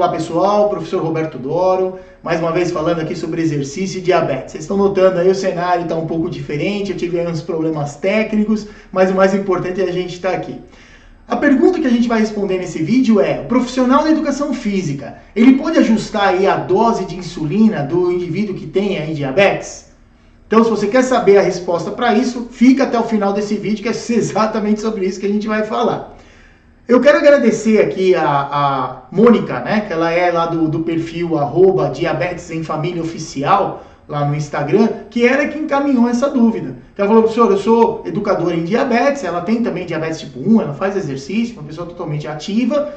Olá pessoal, professor Roberto Doro, mais uma vez falando aqui sobre exercício e diabetes. Vocês estão notando aí o cenário está um pouco diferente, eu tive uns problemas técnicos, mas o mais importante é a gente estar aqui. A pergunta que a gente vai responder nesse vídeo é: o profissional da educação física, ele pode ajustar aí a dose de insulina do indivíduo que tem aí diabetes? Então, se você quer saber a resposta para isso, fica até o final desse vídeo, que é exatamente sobre isso que a gente vai falar. Eu quero agradecer aqui a Mônica, né, que ela é lá do perfil @diabetes em família oficial, lá no Instagram, que era quem encaminhou essa dúvida. Ela falou: professor, eu sou educadora em diabetes, ela tem também diabetes tipo 1, ela faz exercício, uma pessoa totalmente ativa,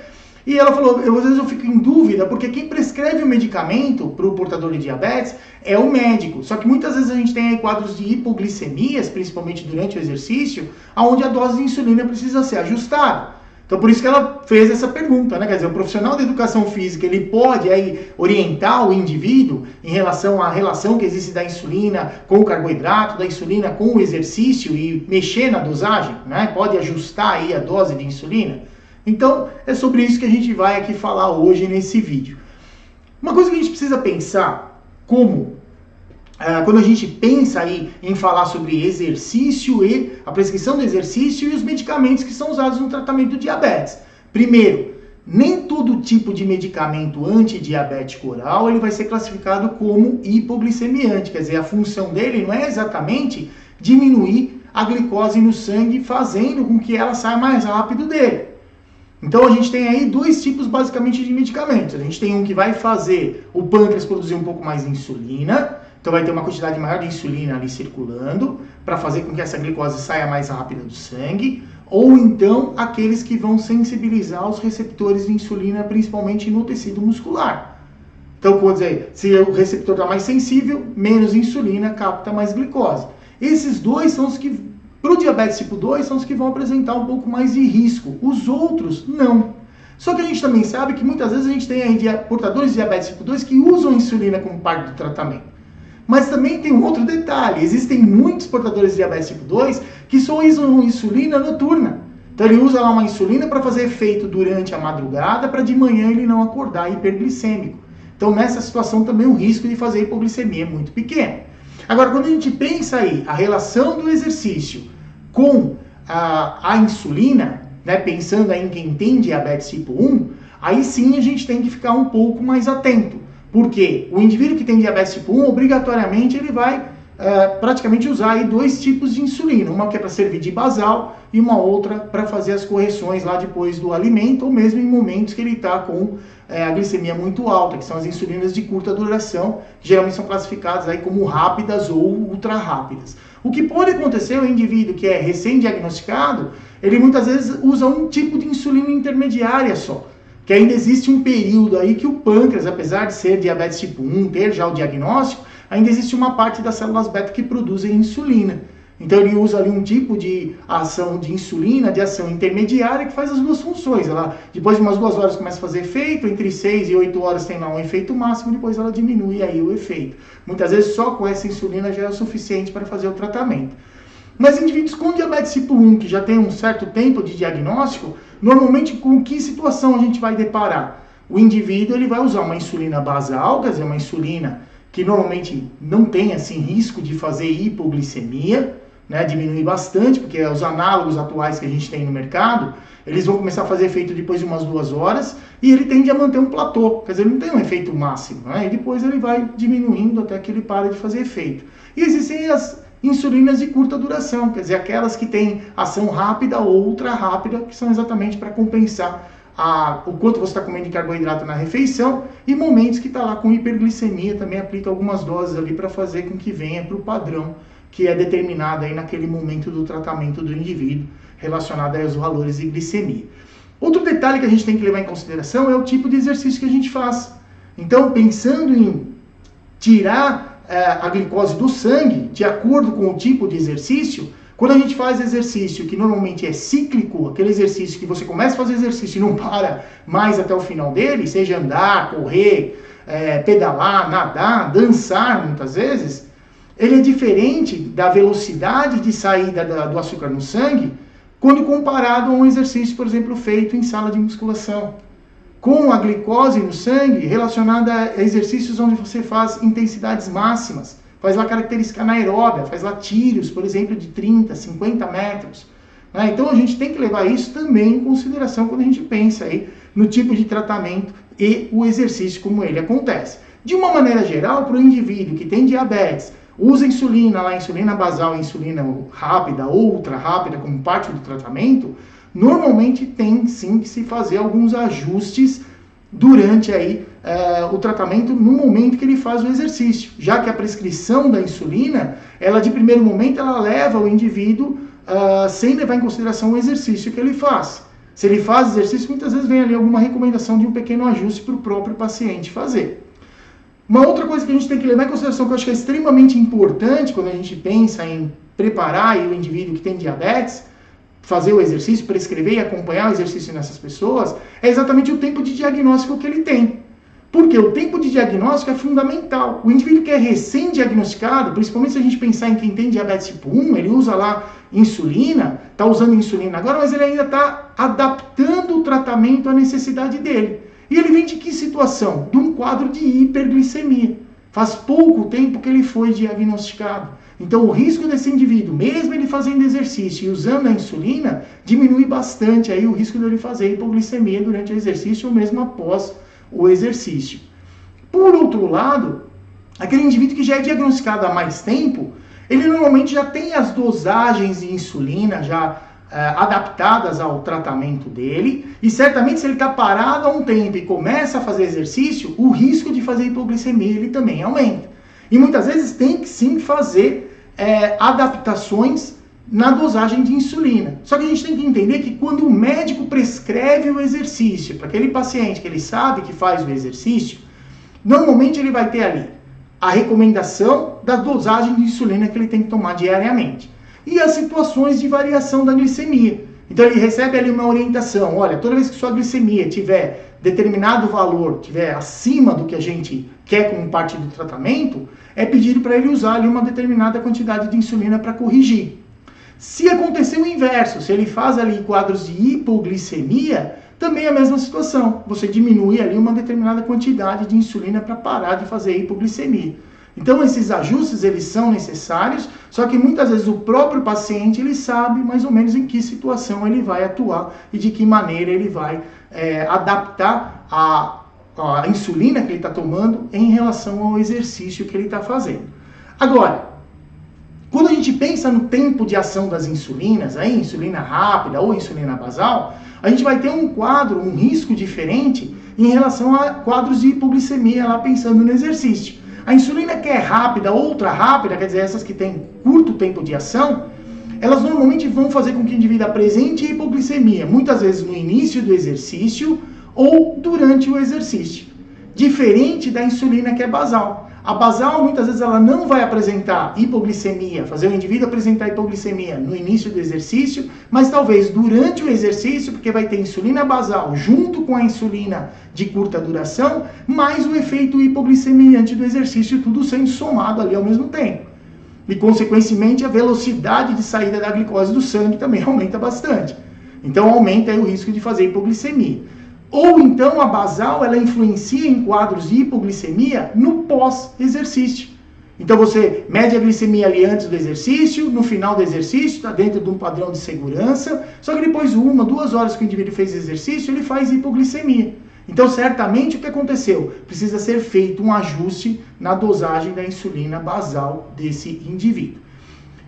e ela falou: às vezes eu fico em dúvida, porque quem prescreve o medicamento para o portador de diabetes é o médico, só que muitas vezes a gente tem aí quadros de hipoglicemias, principalmente durante o exercício, onde a dose de insulina precisa ser ajustada. Então, por isso que ela fez essa pergunta, né? Quer dizer, o profissional da educação física, ele pode aí orientar o indivíduo em relação à relação que existe da insulina com o carboidrato, da insulina com o exercício e mexer na dosagem, né? Pode ajustar aí a dose de insulina? Então, é sobre isso que a gente vai aqui falar hoje nesse vídeo. Uma coisa que a gente precisa pensar, quando a gente pensa aí em falar sobre exercício e a prescrição do exercício e os medicamentos que são usados no tratamento do diabetes. Primeiro, nem todo tipo de medicamento antidiabético oral ele vai ser classificado como hipoglicemiante, quer dizer, a função dele não é exatamente diminuir a glicose no sangue, fazendo com que ela saia mais rápido dele. Então a gente tem aí dois tipos basicamente de medicamentos. A gente tem um que vai fazer o pâncreas produzir um pouco mais de insulina, então vai ter uma quantidade maior de insulina ali circulando, para fazer com que essa glicose saia mais rápida do sangue, ou então aqueles que vão sensibilizar os receptores de insulina, principalmente no tecido muscular. Então, quer dizer, se o receptor está mais sensível, menos insulina, capta mais glicose. Esses dois são os que, para o diabetes tipo 2, são os que vão apresentar um pouco mais de risco. Os outros, não. Só que a gente também sabe que muitas vezes a gente tem aí portadores de diabetes tipo 2 que usam insulina como parte do tratamento. Mas também tem um outro detalhe: existem muitos portadores de diabetes tipo 2 que só usam insulina noturna. Então ele usa lá uma insulina para fazer efeito durante a madrugada, para de manhã ele não acordar hiperglicêmico. Então nessa situação também o risco de fazer hipoglicemia é muito pequeno. Agora, quando a gente pensa aí a relação do exercício com a insulina, né, pensando aí em quem tem diabetes tipo 1, aí sim a gente tem que ficar um pouco mais atento. Porque o indivíduo que tem diabetes tipo 1, obrigatoriamente ele vai praticamente usar aí dois tipos de insulina. Uma que é para servir de basal e uma outra para fazer as correções lá depois do alimento, ou mesmo em momentos que ele está com a glicemia muito alta, que são as insulinas de curta duração, que geralmente são classificadas aí como rápidas ou ultra rápidas. O que pode acontecer, o indivíduo que é recém-diagnosticado, ele muitas vezes usa um tipo de insulina intermediária só. Que ainda existe um período aí que o pâncreas, apesar de ser diabetes tipo 1, ter já o diagnóstico, ainda existe uma parte das células beta que produzem insulina. Então ele usa ali um tipo de ação de insulina, de ação intermediária, que faz as duas funções. Ela, depois de umas 2 horas começa a fazer efeito, entre 6 e 8 horas tem lá um efeito máximo, depois ela diminui aí o efeito. Muitas vezes só com essa insulina já é o suficiente para fazer o tratamento. Mas indivíduos com diabetes tipo 1, que já tem um certo tempo de diagnóstico, normalmente com que situação a gente vai deparar? O indivíduo ele vai usar uma insulina basal, quer dizer, uma insulina que normalmente não tem assim risco de fazer hipoglicemia, né, diminui bastante, porque os análogos atuais que a gente tem no mercado, eles vão começar a fazer efeito depois de umas 2 horas, e ele tende a manter um platô, quer dizer, ele não tem um efeito máximo, né, e depois ele vai diminuindo até que ele para de fazer efeito. E existem as insulinas de curta duração, quer dizer, aquelas que têm ação rápida ou ultra rápida, que são exatamente para compensar o quanto você está comendo de carboidrato na refeição, e momentos que está lá com hiperglicemia, também aplica algumas doses ali para fazer com que venha para o padrão que é determinado aí naquele momento do tratamento do indivíduo, relacionado aí aos valores de glicemia. Outro detalhe que a gente tem que levar em consideração é o tipo de exercício que a gente faz. Então, pensando em tirar a glicose do sangue, de acordo com o tipo de exercício, quando a gente faz exercício que normalmente é cíclico, aquele exercício que você começa a fazer exercício e não para mais até o final dele, seja andar, correr, pedalar, nadar, dançar muitas vezes, ele é diferente da velocidade de saída do açúcar no sangue quando comparado a um exercício, por exemplo, feito em sala de musculação. com a glicose no sangue relacionada a exercícios onde você faz intensidades máximas, faz lá característica anaeróbia, faz lá tiros, por exemplo, de 30, 50 metros. Né? Então a gente tem que levar isso também em consideração quando a gente pensa aí no tipo de tratamento e o exercício como ele acontece. De uma maneira geral, para o indivíduo que tem diabetes, usa insulina, lá, insulina basal, insulina rápida, ultra rápida, como parte do tratamento, normalmente tem sim que se fazer alguns ajustes durante aí, o tratamento no momento que ele faz o exercício, já que a prescrição da insulina, ela de primeiro momento, ela leva o indivíduo sem levar em consideração o exercício que ele faz. Se ele faz exercício, muitas vezes vem ali alguma recomendação de um pequeno ajuste para o próprio paciente fazer. Uma outra coisa que a gente tem que levar em consideração, que eu acho que é extremamente importante quando a gente pensa em preparar o indivíduo que tem diabetes, fazer o exercício, prescrever e acompanhar o exercício nessas pessoas, é exatamente o tempo de diagnóstico que ele tem. Porque o tempo de diagnóstico é fundamental. O indivíduo que é recém-diagnosticado, principalmente se a gente pensar em quem tem diabetes tipo 1, ele usa lá insulina, está usando insulina agora, mas ele ainda está adaptando o tratamento à necessidade dele. E ele vem de que situação? De um quadro de hiperglicemia. Faz pouco tempo que ele foi diagnosticado. Então o risco desse indivíduo, mesmo ele fazendo exercício e usando a insulina, diminui bastante aí o risco dele fazer hipoglicemia durante o exercício ou mesmo após o exercício. Por outro lado, aquele indivíduo que já é diagnosticado há mais tempo, ele normalmente já tem as dosagens de insulina já adaptadas ao tratamento dele, e certamente se ele está parado há um tempo e começa a fazer exercício, o risco de fazer hipoglicemia ele também aumenta. E muitas vezes tem que sim fazer adaptações na dosagem de insulina. Só que a gente tem que entender que quando o médico prescreve o exercício para aquele paciente que ele sabe que faz o exercício, normalmente ele vai ter ali a recomendação da dosagem de insulina que ele tem que tomar diariamente. E as situações de variação da glicemia. Então ele recebe ali uma orientação, olha, toda vez que sua glicemia tiver determinado valor, tiver acima do que a gente quer como parte do tratamento, é pedido para ele usar ali uma determinada quantidade de insulina para corrigir. Se acontecer o inverso, se ele faz ali quadros de hipoglicemia, também é a mesma situação. Você diminui ali uma determinada quantidade de insulina para parar de fazer hipoglicemia. Então esses ajustes eles são necessários, só que muitas vezes o próprio paciente ele sabe mais ou menos em que situação ele vai atuar e de que maneira ele vai adaptar a insulina que ele está tomando em relação ao exercício que ele está fazendo. Agora, quando a gente pensa no tempo de ação das insulinas, aí, insulina rápida ou insulina basal, a gente vai ter um quadro, um risco diferente em relação a quadros de hipoglicemia, lá pensando no exercício. A insulina que é rápida, ultra rápida, quer dizer, essas que têm curto tempo de ação, elas normalmente vão fazer com que o indivíduo apresente hipoglicemia, muitas vezes no início do exercício ou durante o exercício. Diferente da insulina que é basal. A basal, muitas vezes, ela não vai apresentar hipoglicemia, fazer o indivíduo apresentar hipoglicemia no início do exercício, mas talvez durante o exercício, porque vai ter insulina basal junto com a insulina de curta duração, mais o efeito hipoglicemiante do exercício, tudo sendo somado ali ao mesmo tempo. E, consequentemente, a velocidade de saída da glicose do sangue também aumenta bastante. Então, aumenta aí o risco de fazer hipoglicemia. Ou então a basal, ela influencia em quadros de hipoglicemia no pós-exercício. Então você mede a glicemia ali antes do exercício, no final do exercício, está dentro de um padrão de segurança, só que depois de 1, 2 horas que o indivíduo fez exercício, ele faz hipoglicemia. Então certamente o que aconteceu? Precisa ser feito um ajuste na dosagem da insulina basal desse indivíduo.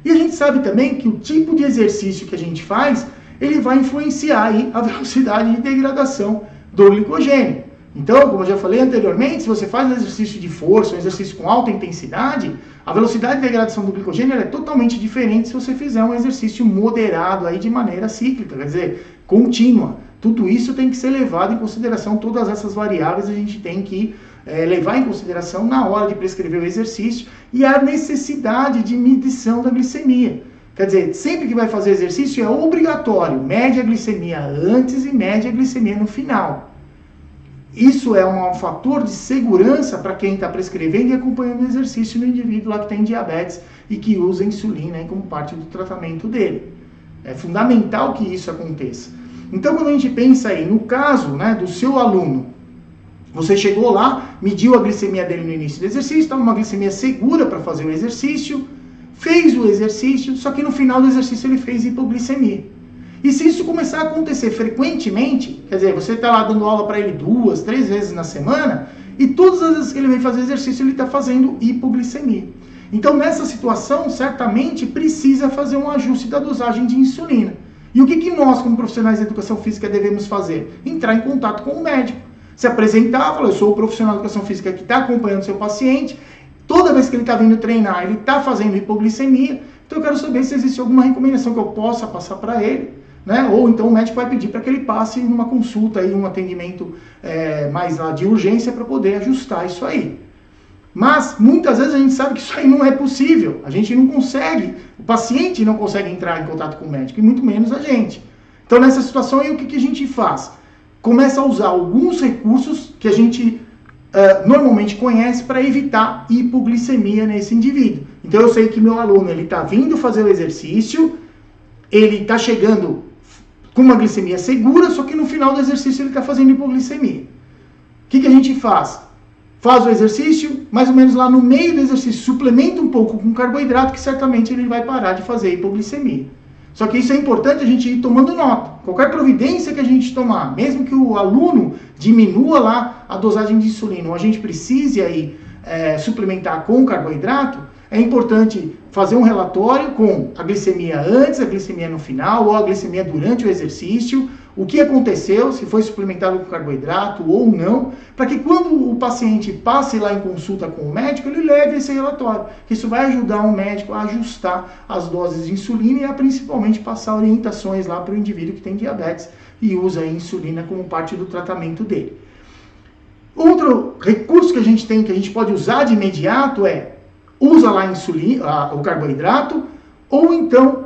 E a gente sabe também que o tipo de exercício que a gente faz, ele vai influenciar aí a velocidade de degradação do glicogênio. Então, como eu já falei anteriormente, se você faz um exercício de força, um exercício com alta intensidade, a velocidade de degradação do glicogênio é totalmente diferente se você fizer um exercício moderado aí de maneira cíclica, quer dizer, contínua. Tudo isso tem que ser levado em consideração, todas essas variáveis a gente tem que levar em consideração na hora de prescrever o exercício e a necessidade de medição da glicemia. Quer dizer, sempre que vai fazer exercício é obrigatório, mede a glicemia antes e mede a glicemia no final. Isso é um fator de segurança para quem está prescrevendo e acompanhando o exercício no indivíduo lá que tem diabetes e que usa insulina aí como parte do tratamento dele. É fundamental que isso aconteça. Então, quando a gente pensa aí, no caso, né, do seu aluno, você chegou lá, mediu a glicemia dele no início do exercício, estava uma glicemia segura para fazer o exercício, fez o exercício, só que no final do exercício ele fez hipoglicemia. E se isso começar a acontecer frequentemente, quer dizer, você está lá dando aula para ele 2, 3 vezes na semana, e todas as vezes que ele vem fazer exercício, ele está fazendo hipoglicemia. Então, nessa situação, certamente precisa fazer um ajuste da dosagem de insulina. E o que nós, como profissionais de educação física, devemos fazer? Entrar em contato com o médico. Se apresentar, falar, eu sou o profissional de educação física que está acompanhando o seu paciente, toda vez que ele está vindo treinar, ele está fazendo hipoglicemia, então eu quero saber se existe alguma recomendação que eu possa passar para ele, né? Ou então o médico vai pedir para que ele passe numa consulta, aí, um atendimento mais lá de urgência para poder ajustar isso aí. Mas, muitas vezes a gente sabe que isso aí não é possível. A gente não consegue, o paciente não consegue entrar em contato com o médico, e muito menos a gente. Então, nessa situação aí, o que a gente faz? Começa a usar alguns recursos que a gente normalmente conhece para evitar hipoglicemia nesse indivíduo. Então, eu sei que meu aluno está vindo fazer o exercício, ele está chegando com uma glicemia segura, só que no final do exercício ele está fazendo hipoglicemia. O que a gente faz? Faz o exercício, mais ou menos lá no meio do exercício, suplementa um pouco com carboidrato, que certamente ele vai parar de fazer hipoglicemia. Só que isso é importante a gente ir tomando nota. Qualquer providência que a gente tomar, mesmo que o aluno diminua lá a dosagem de insulina, ou a gente precise aí suplementar com carboidrato, é importante fazer um relatório com a glicemia antes, a glicemia no final, ou a glicemia durante o exercício, o que aconteceu, se foi suplementado com carboidrato ou não, para que quando o paciente passe lá em consulta com o médico, ele leve esse relatório. Isso vai ajudar o médico a ajustar as doses de insulina e a principalmente passar orientações lá para o indivíduo que tem diabetes e usa a insulina como parte do tratamento dele. Outro recurso que a gente tem, que a gente pode usar de imediato usa lá a insulina, o carboidrato, ou então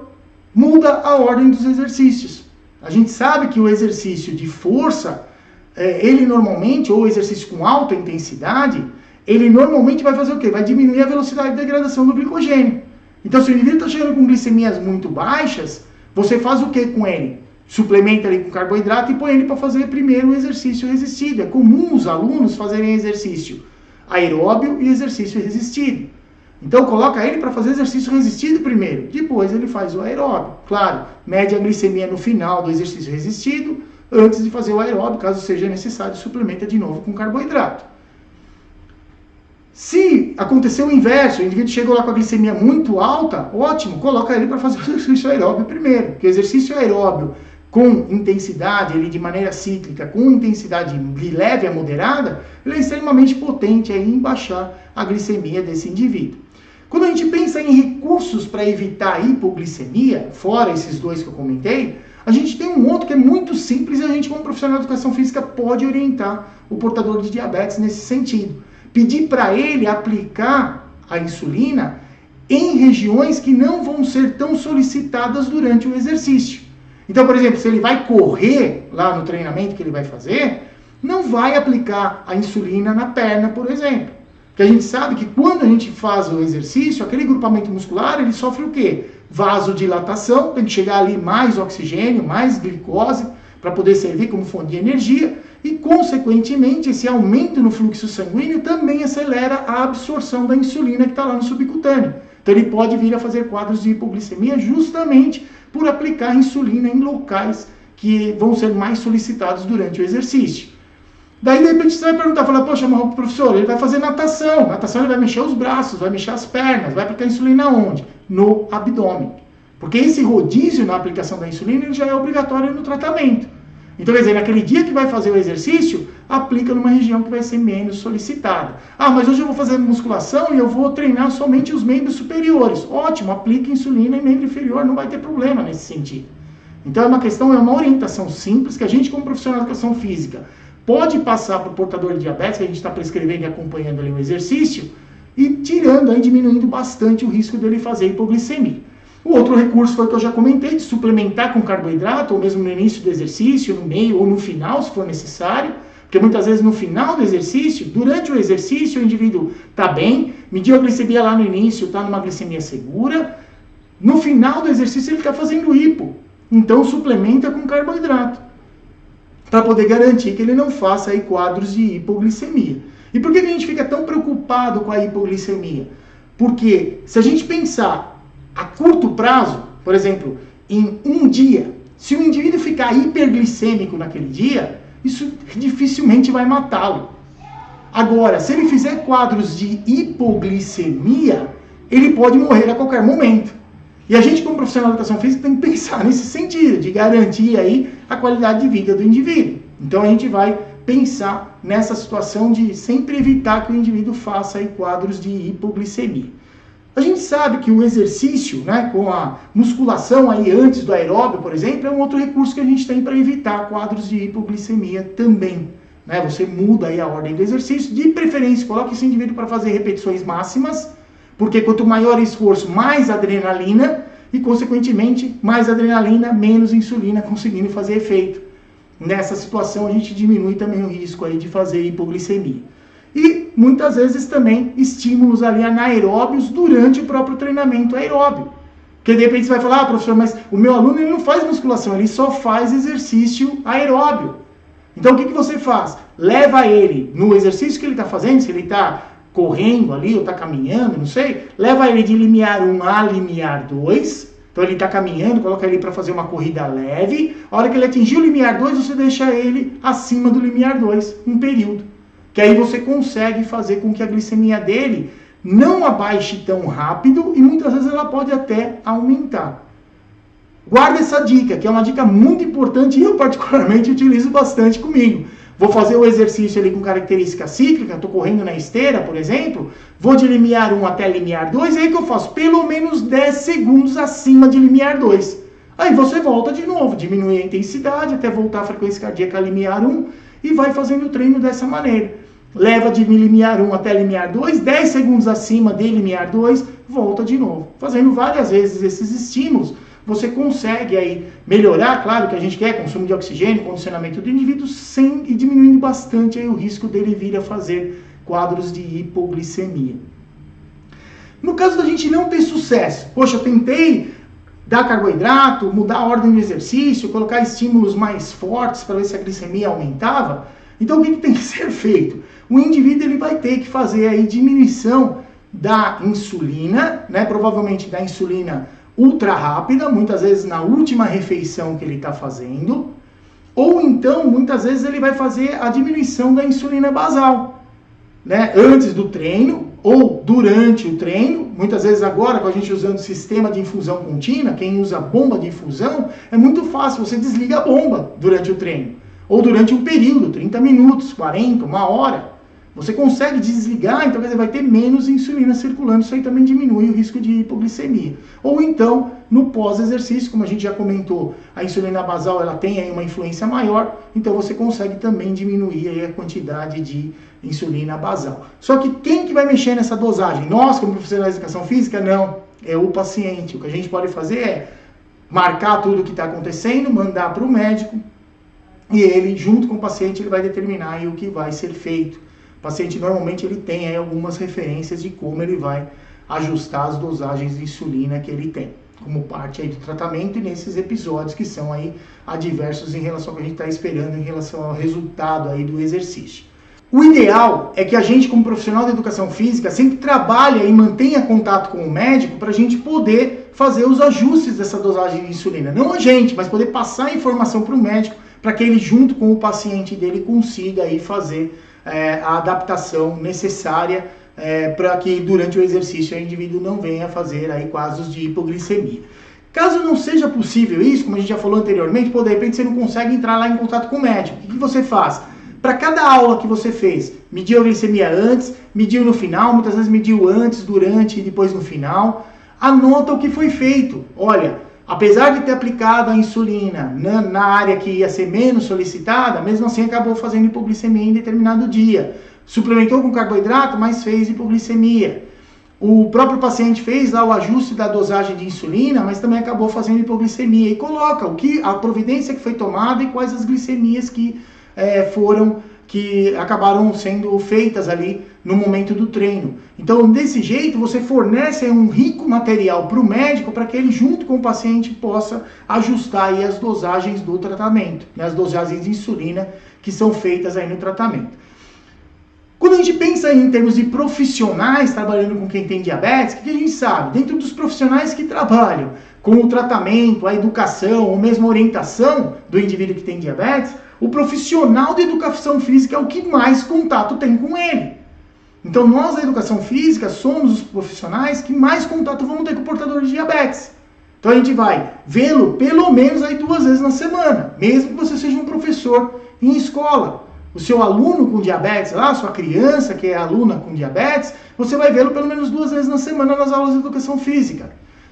muda a ordem dos exercícios. A gente sabe que o exercício de força, ele normalmente, ou exercício com alta intensidade, ele normalmente vai fazer o quê? Vai diminuir a velocidade de degradação do glicogênio. Então, se o indivíduo está chegando com glicemias muito baixas, você faz o quê com ele? Suplementa ele com carboidrato e põe ele para fazer primeiro o exercício resistido. É comum os alunos fazerem exercício aeróbio e exercício resistido. Então, coloca ele para fazer exercício resistido primeiro, depois ele faz o aeróbio. Claro, mede a glicemia no final do exercício resistido, antes de fazer o aeróbio, caso seja necessário, suplementa de novo com carboidrato. Se acontecer o inverso, o indivíduo chegou lá com a glicemia muito alta, ótimo, coloca ele para fazer o exercício aeróbio primeiro, porque o exercício aeróbio com intensidade, ele de maneira cíclica, com intensidade de leve a moderada, ele é extremamente potente aí em baixar a glicemia desse indivíduo. Quando a gente pensa em recursos para evitar a hipoglicemia, fora esses dois que eu comentei, a gente tem um outro que é muito simples e a gente, como profissional de educação física, pode orientar o portador de diabetes nesse sentido. Pedir para ele aplicar a insulina em regiões que não vão ser tão solicitadas durante o exercício. Então, por exemplo, se ele vai correr lá no treinamento que ele vai fazer, não vai aplicar a insulina na perna, por exemplo. Porque a gente sabe que quando a gente faz o exercício, aquele grupamento muscular, ele sofre o quê? Vasodilatação, tem que chegar ali mais oxigênio, mais glicose, para poder servir como fonte de energia, e, consequentemente, esse aumento no fluxo sanguíneo também acelera a absorção da insulina que está lá no subcutâneo. Então, ele pode vir a fazer quadros de hipoglicemia justamente por aplicar insulina em locais que vão ser mais solicitados durante o exercício. Daí, de repente, você vai perguntar, poxa, mas professor, ele vai fazer natação. Natação, ele vai mexer os braços, vai mexer as pernas, vai aplicar insulina onde? No abdômen. Porque esse rodízio na aplicação da insulina ele já é obrigatório no tratamento. Então, quer dizer, naquele dia que vai fazer o exercício, aplica numa região que vai ser menos solicitada. Ah, mas hoje eu vou fazer musculação e eu vou treinar somente os membros superiores. Ótimo, aplica insulina em membro inferior, não vai ter problema nesse sentido. Então, é uma orientação simples que a gente, como profissional de educação física, pode passar para o portador de diabetes, que a gente está prescrevendo e acompanhando ali o exercício, e tirando, aí, diminuindo bastante o risco dele fazer hipoglicemia. O outro recurso foi o que eu já comentei, de suplementar com carboidrato, ou mesmo no início do exercício, no meio ou no final, se for necessário, porque muitas vezes no final do exercício, durante o exercício, o indivíduo está bem, mediu a glicemia lá no início, está numa glicemia segura, no final do exercício ele está fazendo hipo, então suplementa com carboidrato. para poder garantir que ele não faça aí quadros de hipoglicemia. E por que a gente fica tão preocupado com a hipoglicemia? Porque se a gente pensar a curto prazo, por exemplo, em um dia, se o indivíduo ficar hiperglicêmico naquele dia, isso dificilmente vai matá-lo. Agora, se ele fizer quadros de hipoglicemia, ele pode morrer a qualquer momento. E a gente, como profissional de educação física, tem que pensar nesse sentido, de garantir aí a qualidade de vida do indivíduo. Então a gente vai pensar nessa situação de sempre evitar que o indivíduo faça aí quadros de hipoglicemia. A gente sabe que o exercício, né, com a musculação aí antes do aeróbio, por exemplo, é um outro recurso que a gente tem para evitar quadros de hipoglicemia também. Né? Você muda aí a ordem do exercício, de preferência coloque esse indivíduo para fazer repetições máximas, porque quanto maior o esforço, mais adrenalina, e consequentemente mais adrenalina, menos insulina conseguindo fazer efeito. Nessa situação a gente diminui também o risco aí de fazer hipoglicemia. E muitas vezes também estímulos ali anaeróbios durante o próprio treinamento aeróbio. Porque de repente você vai falar, professor, mas o meu aluno ele não faz musculação, ele só faz exercício aeróbio. Então o que você faz? Leva ele no exercício que ele está fazendo, se ele está correndo ali ou está caminhando, não sei, leva ele de limiar 1 a limiar 2. Então ele está caminhando, coloca ele para fazer uma corrida leve. A hora que ele atingir o limiar 2, você deixa ele acima do limiar 2, um período. Que aí você consegue fazer com que a glicemia dele não abaixe tão rápido e muitas vezes ela pode até aumentar. Guarda essa dica, que é uma dica muito importante e eu particularmente utilizo bastante comigo. Vou fazer o exercício ali com característica cíclica, estou correndo na esteira, por exemplo, vou de limiar 1 até limiar 2, e aí que eu faço pelo menos 10 segundos acima de limiar 2. Aí você volta de novo, diminui a intensidade até voltar a frequência cardíaca a limiar 1 e vai fazendo o treino dessa maneira. Leva de limiar 1 até limiar 2, 10 segundos acima de limiar 2, volta de novo. Fazendo várias vezes esses estímulos, você consegue aí melhorar, claro que a gente quer consumo de oxigênio, condicionamento do indivíduo, sem e diminuindo bastante aí o risco dele vir a fazer quadros de hipoglicemia. No caso da gente não ter sucesso, poxa, eu tentei dar carboidrato, mudar a ordem do exercício, colocar estímulos mais fortes para ver se a glicemia aumentava, então o que tem que ser feito? O indivíduo ele vai ter que fazer aí diminuição da insulina, né? Provavelmente da insulina ultra rápida, muitas vezes na última refeição que ele está fazendo, ou então muitas vezes ele vai fazer a diminuição da insulina basal, né? Antes do treino ou durante o treino. Muitas vezes agora, com a gente usando sistema de infusão contínua, quem usa bomba de infusão, é muito fácil, você desliga a bomba durante o treino. Ou durante um período, 30 minutos, 40, 1 hora. Você consegue desligar, então você vai ter menos insulina circulando, isso aí também diminui o risco de hipoglicemia. Ou então, no pós-exercício, como a gente já comentou, a insulina basal ela tem aí uma influência maior, então você consegue também diminuir aí a quantidade de insulina basal. Só que quem que vai mexer nessa dosagem? Nós, como profissionais de educação física, não. É o paciente. O que a gente pode fazer é marcar tudo o que está acontecendo, mandar para o médico, e ele, junto com o paciente, ele vai determinar aí o que vai ser feito. O paciente, normalmente, ele tem aí algumas referências de como ele vai ajustar as dosagens de insulina que ele tem, como parte aí do tratamento e nesses episódios que são aí adversos em relação ao que a gente está esperando em relação ao resultado aí do exercício. O ideal é que a gente, como profissional de educação física, sempre trabalhe e mantenha contato com o médico para a gente poder fazer os ajustes dessa dosagem de insulina. Não a gente, mas poder passar a informação para o médico para que ele, junto com o paciente dele, consiga aí fazer a adaptação necessária para que durante o exercício o indivíduo não venha a fazer aí quadros de hipoglicemia. Caso não seja possível isso, como a gente já falou anteriormente, de repente você não consegue entrar lá em contato com o médico. O que você faz? Para cada aula que você fez, mediu a glicemia antes, mediu no final, muitas vezes mediu antes, durante e depois no final, anota o que foi feito. Olha, apesar de ter aplicado a insulina na área que ia ser menos solicitada, mesmo assim acabou fazendo hipoglicemia em determinado dia. Suplementou com carboidrato, mas fez hipoglicemia. O próprio paciente fez lá o ajuste da dosagem de insulina, mas também acabou fazendo hipoglicemia. E coloca a providência que foi tomada e quais as glicemias que que acabaram sendo feitas ali no momento do treino. Então, desse jeito, você fornece um rico material para o médico para que ele, junto com o paciente, possa ajustar aí as dosagens do tratamento, né, as dosagens de insulina que são feitas aí no tratamento. Quando a gente pensa em termos de profissionais trabalhando com quem tem diabetes, o que a gente sabe? Dentro dos profissionais que trabalham com o tratamento, a educação, ou mesmo a orientação do indivíduo que tem diabetes, o profissional de educação física é o que mais contato tem com ele. Então nós da educação física somos os profissionais que mais contato vão ter com o portador de diabetes. Então a gente vai vê-lo pelo menos aí 2 vezes na semana, mesmo que você seja um professor em escola. O seu aluno com diabetes, a sua criança que é aluna com diabetes, você vai vê-lo pelo menos 2 vezes na semana nas aulas de educação física.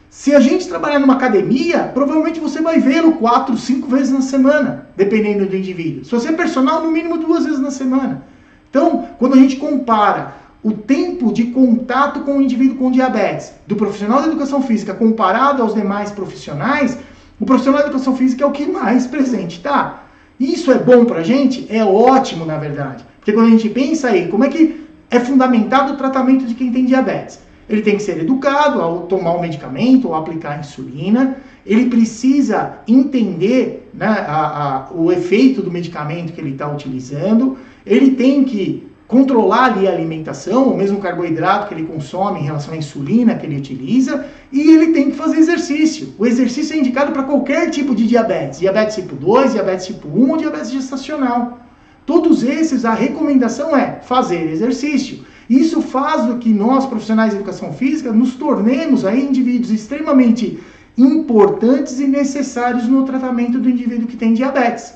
Se a gente trabalhar numa academia, provavelmente você vai vê-lo 4, 5 vezes na semana, dependendo do indivíduo. Se você é personal, no mínimo 2 vezes na semana. Então, quando a gente compara o tempo de contato com o indivíduo com diabetes do profissional da educação física comparado aos demais profissionais, o profissional da educação física é o que mais presente está. Isso é bom pra gente? É ótimo, na verdade. Porque quando a gente pensa aí, como é que é fundamentado o tratamento de quem tem diabetes? Ele tem que ser educado ao tomar o medicamento, ou aplicar a insulina. Ele precisa entender, né, o efeito do medicamento que ele está utilizando. Ele tem que controlar ali a alimentação, o mesmo carboidrato que ele consome em relação à insulina que ele utiliza. E ele tem que fazer exercício. O exercício é indicado para qualquer tipo de diabetes. Diabetes tipo 2, diabetes tipo 1 ou diabetes gestacional. Todos esses, a recomendação é fazer exercício. Isso faz com que nós, profissionais de educação física, nos tornemos aí indivíduos extremamente importantes e necessários no tratamento do indivíduo que tem diabetes.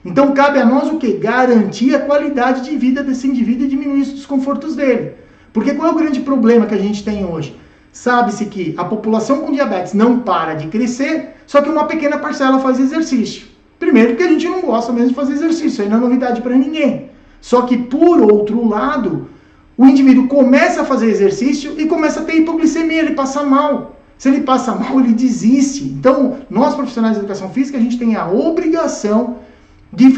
Então, cabe a nós o quê? Garantir a qualidade de vida desse indivíduo e diminuir os desconfortos dele. Porque qual é o grande problema que a gente tem hoje? Sabe-se que a população com diabetes não para de crescer, só que uma pequena parcela faz exercício. Primeiro porque a gente não gosta mesmo de fazer exercício, isso aí não é novidade para ninguém. Só que, por outro lado, o indivíduo começa a fazer exercício e começa a ter hipoglicemia, ele passa mal. Se ele passa mal, ele desiste. Então, nós profissionais de educação física, a gente tem a obrigação de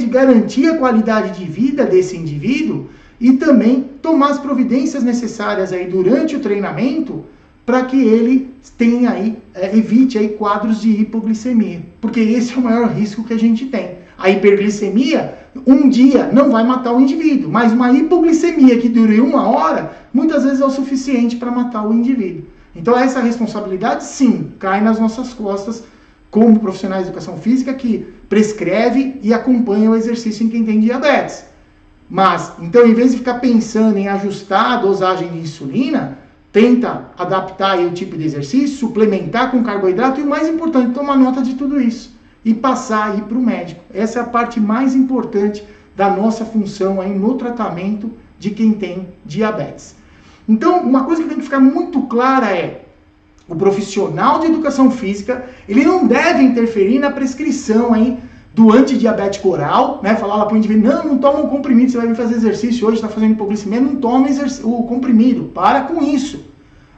garantir a qualidade de vida desse indivíduo e também tomar as providências necessárias aí durante o treinamento para que ele tenha aí, evite aí quadros de hipoglicemia. Porque esse é o maior risco que a gente tem. A hiperglicemia, um dia não vai matar o indivíduo, mas uma hipoglicemia que dure 1 hora, muitas vezes é o suficiente para matar o indivíduo. Então essa responsabilidade, sim, cai nas nossas costas como profissionais de educação física que prescreve e acompanha o exercício em quem tem diabetes. Mas, então, em vez de ficar pensando em ajustar a dosagem de insulina, tenta adaptar aí o tipo de exercício, suplementar com carboidrato e o mais importante, tomar nota de tudo isso e passar aí para o médico. Essa é a parte mais importante da nossa função aí no tratamento de quem tem diabetes. Então, uma coisa que tem que ficar muito clara é, o profissional de educação física, ele não deve interferir na prescrição aí do antidiabético oral, né? Falar lá para o indivíduo, não toma um comprimido, você vai vir fazer exercício hoje, está fazendo hipoglicemia, não toma o comprimido, para com isso.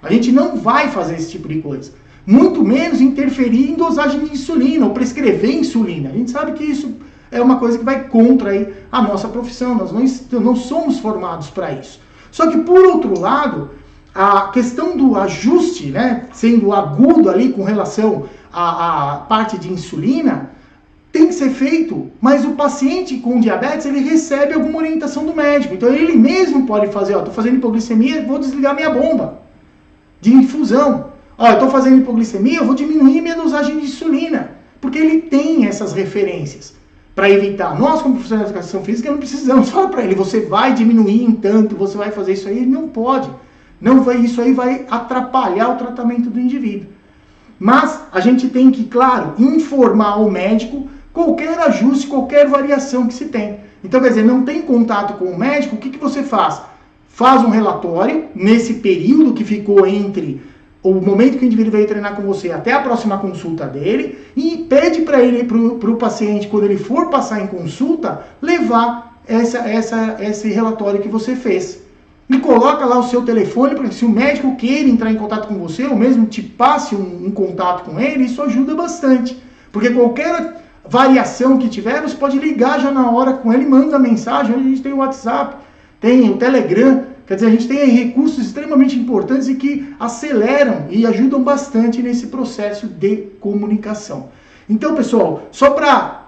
A gente não vai fazer esse tipo de coisa. Muito menos interferir em dosagem de insulina, ou prescrever insulina. A gente sabe que isso é uma coisa que vai contra aí a nossa profissão, nós não somos formados para isso. Só que, por outro lado, a questão do ajuste, né, sendo agudo ali com relação à parte de insulina, tem que ser feito, mas o paciente com diabetes, ele recebe alguma orientação do médico. Então ele mesmo pode fazer, estou fazendo hipoglicemia, vou desligar minha bomba de infusão. Estou fazendo hipoglicemia, eu vou diminuir minha dosagem de insulina. Porque ele tem essas referências para evitar. Nós, como profissionais de educação física, não precisamos falar para ele, você vai diminuir em tanto, você vai fazer isso aí, ele não pode. Não vai, isso aí vai atrapalhar o tratamento do indivíduo. Mas a gente tem que, claro, informar ao médico qualquer ajuste, qualquer variação que se tem. Então, quer dizer, não tem contato com o médico, o que você faz? Faz um relatório nesse período que ficou entre o momento que o indivíduo veio treinar com você até a próxima consulta dele e pede para ele, para o paciente, quando ele for passar em consulta, levar esse relatório que você fez. E coloca lá o seu telefone, para que se o médico queira entrar em contato com você, ou mesmo te passe um contato com ele, isso ajuda bastante. Porque qualquer variação que tiver, você pode ligar já na hora com ele, manda mensagem. Hoje a gente tem o WhatsApp, tem o Telegram, quer dizer, a gente tem recursos extremamente importantes e que aceleram e ajudam bastante nesse processo de comunicação. Então, pessoal, só para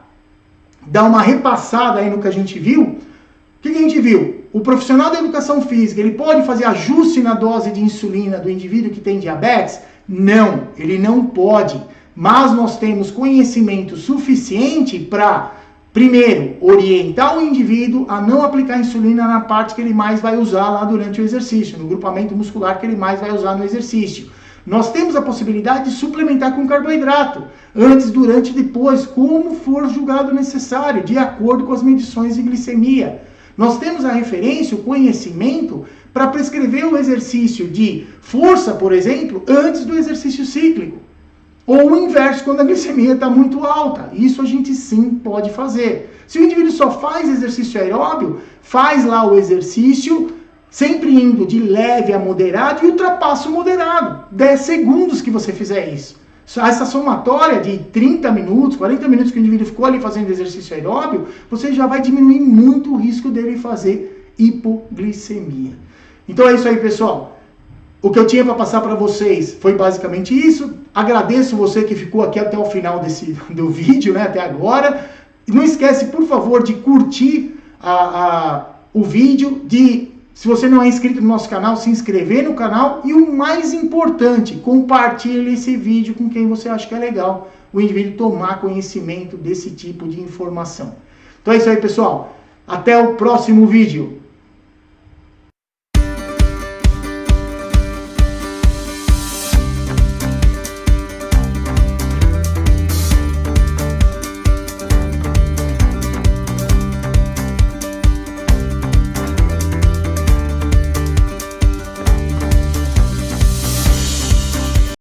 dar uma repassada aí no que a gente viu, o que a gente viu? O profissional da educação física, ele pode fazer ajuste na dose de insulina do indivíduo que tem diabetes? Não, ele não pode. Mas nós temos conhecimento suficiente para, primeiro, orientar o indivíduo a não aplicar insulina na parte que ele mais vai usar lá durante o exercício, no grupamento muscular que ele mais vai usar no exercício. Nós temos a possibilidade de suplementar com carboidrato, antes, durante e depois, como for julgado necessário, de acordo com as medições de glicemia. Nós temos a referência, o conhecimento, para prescrever o exercício de força, por exemplo, antes do exercício cíclico. Ou o inverso, quando a glicemia está muito alta. Isso a gente sim pode fazer. Se o indivíduo só faz exercício aeróbio, faz lá o exercício, sempre indo de leve a moderado e ultrapassa o moderado. 10 segundos que você fizer isso. Essa somatória de 30 minutos, 40 minutos que o indivíduo ficou ali fazendo exercício aeróbio, você já vai diminuir muito o risco dele fazer hipoglicemia. Então é isso aí, pessoal. O que eu tinha para passar para vocês foi basicamente isso. Agradeço você que ficou aqui até o final do vídeo, né, até agora. Não esquece, por favor, de curtir o vídeo, se você não é inscrito no nosso canal, se inscrever no canal e o mais importante, compartilhe esse vídeo com quem você acha que é legal o indivíduo tomar conhecimento desse tipo de informação. Então é isso aí, pessoal. Até o próximo vídeo.